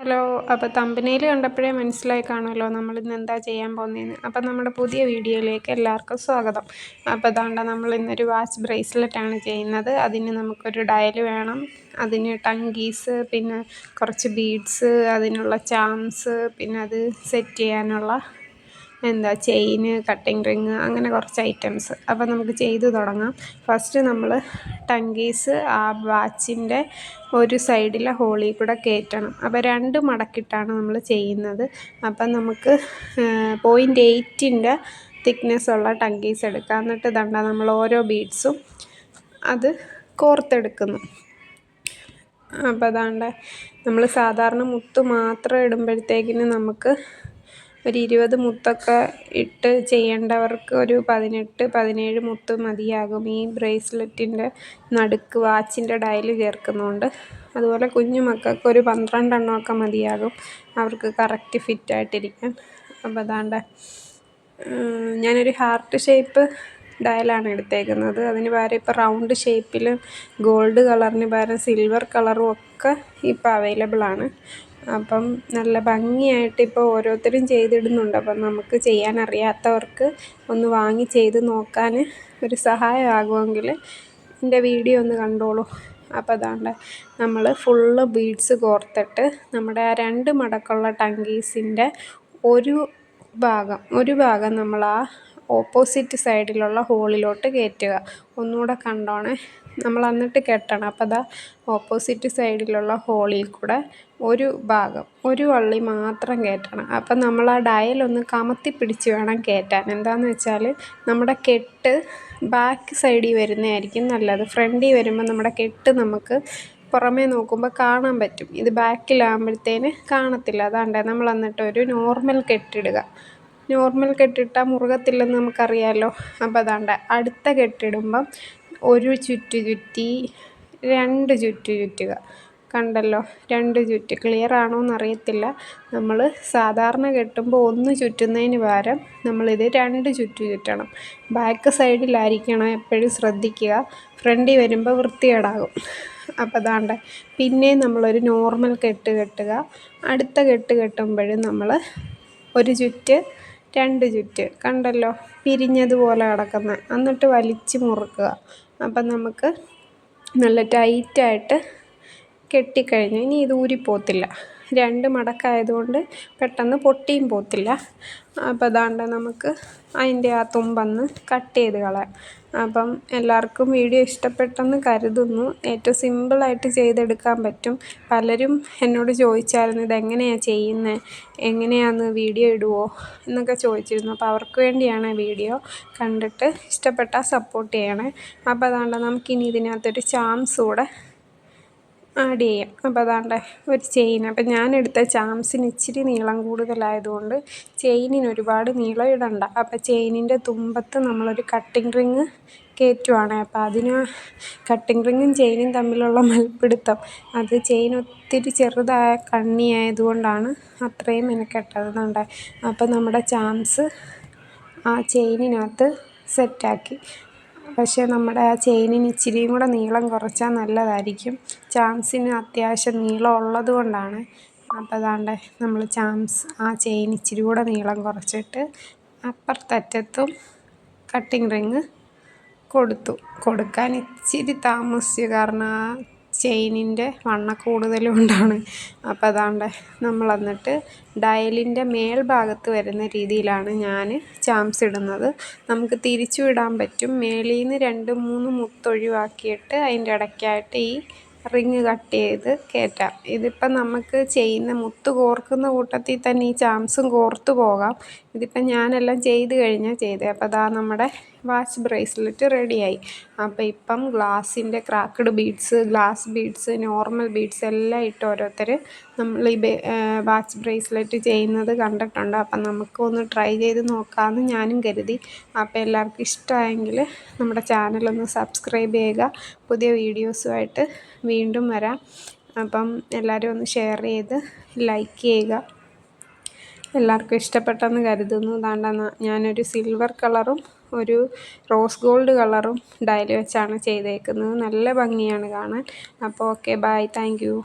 Hello. അപ്പോൾ തമ്പനയിൽ കണ്ടപ്പോഴേ മനസ്സിലായി കാണുമല്ലോ നമ്മളിന്ന് എന്താ ചെയ്യാൻ പോകുന്നതെന്ന്. അപ്പം നമ്മുടെ പുതിയ വീഡിയോയിലേക്ക് എല്ലാവർക്കും സ്വാഗതം. അപ്പോൾ നമ്മൾ ഇന്നൊരു വാച്ച് ബ്രേസ്ലെറ്റാണ് ചെയ്യുന്നത്. അതിന് നമുക്കൊരു ഡയൽ വേണം, അതിന് ടങ്കീസ്, പിന്നെ കുറച്ച് ബീഡ്സ്, അതിനുള്ള ചാംസ്, പിന്നെ അത് സെറ്റ് ചെയ്യാനുള്ള ചെയിന്, കട്ടിങ് റിങ്, അങ്ങനെ കുറച്ച് ഐറ്റംസ്. അപ്പോൾ നമുക്ക് ചെയ്തു തുടങ്ങാം. ഫസ്റ്റ് നമ്മൾ ടങ്കീസ് ആ വാച്ചിൻ്റെ ഒരു സൈഡിലെ ഹോളിൽ കൂടെ കയറ്റണം. അപ്പോൾ 2 മടക്കിയിട്ടാണ് നമ്മൾ ചെയ്യുന്നത്. അപ്പം നമുക്ക് 0.8 തിക്നെസ് ഉള്ള ടങ്കീസ് എടുക്കാം. എന്നിട്ട് നമ്മൾ ഓരോ ബീഡ്സും അത് കോർത്തെടുക്കുന്നു. അപ്പോൾ നമ്മൾ സാധാരണ മുത്ത് മാത്രം ഇടുമ്പോഴത്തേക്കിന് നമുക്ക് ഒരു 20 മുത്തൊക്കെ ഇട്ട് ചെയ്യേണ്ടവർക്ക് ഒരു 18-17 മുത്ത് മതിയാകും. ഈ ബ്രേസ്ലെറ്റിൻ്റെ നടുക്ക് വാച്ചിൻ്റെ ഡയൽ ചേർക്കുന്നതുകൊണ്ട്. അതുപോലെ കുഞ്ഞു മക്കൾക്ക് ഒരു 12 എണ്ണമൊക്കെ മതിയാകും അവർക്ക് കറക്റ്റ് ഫിറ്റായിട്ടിരിക്കാൻ. അപ്പോൾ ഞാനൊരു ഹാർട്ട് ഷേപ്പ് ഡയലാണ് എടുത്തേക്കുന്നത്. അതിന് പകരം ഇപ്പോൾ റൗണ്ട് ഷേപ്പിൽ ഗോൾഡ് കളറിന് പകരം സിൽവർ കളറും ഒക്കെ ഇപ്പോൾ അവൈലബിളാണ്. അപ്പം നല്ല ഭംഗിയായിട്ട് ഇപ്പോൾ ഓരോരുത്തരും ചെയ്തിടുന്നുണ്ട്. അപ്പം നമുക്ക് ചെയ്യാൻ അറിയാത്തവർക്ക് ഒന്ന് വാങ്ങി ചെയ്ത് നോക്കാൻ ഒരു സഹായമാകുമെങ്കിൽ എൻ്റെ വീഡിയോ ഒന്ന് കണ്ടോളൂ. അപ്പോൾ നമ്മൾ ഫുള്ള് ബീഡ്സ് കോർത്തിട്ട് നമ്മുടെ ആ 2 മടക്കുള്ള ടങ്കീസിൻ്റെ ഒരു ഭാഗം നമ്മൾ ആ ഓപ്പോസിറ്റ് സൈഡിലുള്ള ഹോളിലോട്ട് കയറ്റുക. ഒന്നുകൂടെ കണ്ടോണേ. നമ്മൾ എന്നിട്ട് കെട്ടണം. അപ്പോൾ ഓപ്പോസിറ്റ് സൈഡിലുള്ള ഹോളിൽ കൂടെ ഒരു വള്ളി മാത്രം കയറ്റണം. അപ്പം നമ്മൾ ആ ഡയലൊന്ന് കമത്തി പിടിച്ച് വേണം കയറ്റാൻ. എന്താണെന്ന് വെച്ചാൽ നമ്മുടെ കെട്ട് ബാക്ക് സൈഡിൽ വരുന്നതായിരിക്കും നല്ലത്. ഫ്രണ്ടിൽ വരുമ്പോൾ നമ്മുടെ കെട്ട് നമുക്ക് പുറമേ നോക്കുമ്പോൾ കാണാൻ പറ്റും. ഇത് ബാക്കിലാകുമ്പോഴത്തേന് കാണത്തില്ല. നമ്മൾ എന്നിട്ട് ഒരു നോർമൽ കെട്ടിടുക. നോർമൽ കെട്ടിട്ടാൽ മുറുകത്തില്ലെന്ന് നമുക്കറിയാമല്ലോ. അപ്പോൾ അടുത്ത കെട്ടിടുമ്പം ഒരു ചുറ്റ് ചുറ്റി 2 ചുറ്റ് ചുറ്റുക. കണ്ടല്ലോ, 2 ചുറ്റ്. ക്ലിയർ ആണോ എന്നറിയത്തില്ല. നമ്മൾ സാധാരണ കെട്ടുമ്പോൾ 1 ചുറ്റുന്നതിന് പകരം നമ്മളിത് 2 ചുറ്റ് ചുറ്റണം. ബാക്ക് സൈഡിലായിരിക്കണം എപ്പോഴും ശ്രദ്ധിക്കുക. ഫ്രണ്ടിൽ വരുമ്പോൾ വൃത്തികേടാകും. അപ്പോൾ പിന്നെയും നമ്മളൊരു നോർമൽ കെട്ട് കെട്ടുക. അടുത്ത കെട്ട് കെട്ടുമ്പോഴും നമ്മൾ 1 ചുറ്റ് 2 ചുറ്റ്. കണ്ടല്ലോ, പിരിഞ്ഞതുപോലെ കിടക്കുന്നത്. എന്നിട്ട് വലിച്ച് മുറുക്കുക. അപ്പം നമുക്ക് നല്ല ടൈറ്റായിട്ട് കെട്ടിക്കഴിഞ്ഞു. ഇനി ഇത് ഊരിപ്പോത്തില്ല. 2 മടക്കായതുകൊണ്ട് പെട്ടെന്ന് പൊട്ടിയും പോത്തില്ല. അപ്പോൾ നമുക്ക് അതിൻ്റെ ആ തുമ്പൊന്ന് കട്ട് ചെയ്ത് കളയാം. അപ്പം എല്ലാവർക്കും വീഡിയോ ഇഷ്ടപ്പെട്ടെന്ന് കരുതുന്നു. ഏറ്റവും സിമ്പിളായിട്ട് ചെയ്തെടുക്കാൻ പറ്റും. പലരും എന്നോട് ചോദിച്ചായിരുന്നു ഇതെങ്ങനെയാണ് ചെയ്യുന്നത്, എങ്ങനെയാണെന്ന് വീഡിയോ ഇടുമോ എന്നൊക്കെ ചോദിച്ചിരുന്നു. അപ്പോൾ അവർക്ക് വേണ്ടിയാണ് വീഡിയോ. കണ്ടിട്ട് ഇഷ്ടപ്പെട്ടാൽ സപ്പോർട്ട് ചെയ്യണേ. അപ്പോൾ നമുക്കിനി ഇതിനകത്തൊരു ചാംസ് കൂടെ ആഡ് ചെയ്യാം. അപ്പോൾ ഒരു ചെയിൻ. അപ്പം ഞാനെടുത്ത ചാംസിന് ഇച്ചിരി നീളം കൂടുതലായതുകൊണ്ട് ചെയിനിന് ഒരുപാട് നീളം ഇടണ്ട. അപ്പോൾ ചെയിനിൻ്റെ തുമ്പത്ത് നമ്മളൊരു കട്ടിങ് റിങ് കയറ്റുവാണ്. അപ്പോൾ അതിന് കട്ടിങ് റിങ്ങും ചെയിനും തമ്മിലുള്ള മൽപ്പിടുത്തം, അത് ചെയിൻ ഒത്തിരി ചെറുതായ കണ്ണിയായതുകൊണ്ടാണ് അത്രയും മെനക്കെട്ടത്. അപ്പോൾ നമ്മുടെ ചാംസ് ആ ചെയിനിനകത്ത് സെറ്റാക്കി. പക്ഷേ നമ്മുടെ ആ ചെയിനിന് ഇച്ചിരിയും കൂടെ നീളം കുറച്ചാൽ നല്ലതായിരിക്കും. ചാംസിന് അത്യാവശ്യം നീളം ഉള്ളത് കൊണ്ടാണ്. അപ്പോൾ നമ്മൾ ആ ചെയിൻ ഇച്ചിരി കൂടെ നീളം കുറച്ചിട്ട് അപ്പുറത്തറ്റത്തും കട്ടിങ് റിങ് കൊടുക്കാൻ ഇച്ചിരി താമസിച്ചു. കാരണം ആ ചെയിനിൻ്റെ വണ്ണക്കൂടുതൽ കൊണ്ടാണ്. അപ്പോൾ നമ്മൾ എന്നിട്ട് ഡയലിൻ്റെ മേൽഭാഗത്ത് വരുന്ന രീതിയിലാണ് ഞാൻ ചാംസ് ഇടുന്നത്. നമുക്ക് തിരിച്ചു ഇടാൻ പറ്റും. മേളിൽ നിന്ന് 2-3 മുത്തൊഴിവാക്കിയിട്ട് അതിൻ്റെ ഇടയ്ക്കായിട്ട് ഈ റിങ് കട്ട് ചെയ്ത് കയറ്റാം. ഇതിപ്പം നമുക്ക് ചെയ്യുന്ന മുത്ത് കോർക്കുന്ന കൂട്ടത്തിൽ തന്നെ ഈ ചാംസും കോർത്ത് പോകാം. ഇതിപ്പം ഞാനെല്ലാം ചെയ്ത് കഴിഞ്ഞാൽ ചെയ്തത്. അപ്പോൾ നമ്മുടെ വാച്ച് ബ്രേസ്ലെറ്റ് റെഡിയായി. അപ്പോൾ ഇപ്പം ഗ്ലാസിൻ്റെ cracked beads, glass beads, normal beads എല്ലാം ഇട്ട് ഓരോരുത്തർ നമ്മൾ ഈ വാച്ച് ബ്രേസ്ലെറ്റ് ചെയ്യുന്നത് കണ്ടിട്ടുണ്ട്. അപ്പം നമുക്കൊന്ന് ട്രൈ ചെയ്ത് നോക്കാമെന്ന് ഞാനും കരുതി. അപ്പോൾ എല്ലാവർക്കും ഇഷ്ടമായെങ്കിൽ നമ്മുടെ ചാനലൊന്ന് സബ്സ്ക്രൈബ് ചെയ്യുക. പുതിയ വീഡിയോസുമായിട്ട് വീണ്ടും വരാം. അപ്പം എല്ലാവരും ഒന്ന് ഷെയർ ചെയ്ത് ലൈക്ക് ചെയ്യുക. എല്ലാവർക്കും ഇഷ്ടപ്പെട്ടെന്ന് കരുതുന്നു. ഞാനൊരു സിൽവർ കളറും ഒരു റോസ് ഗോൾഡ് കളറും ഡയൽ വെച്ചാണ് ചെയ്തേക്കുന്നത്. നല്ല ഭംഗിയാണ് കാണാൻ. അപ്പോൾ ഓക്കെ, ബൈ, താങ്ക് യു.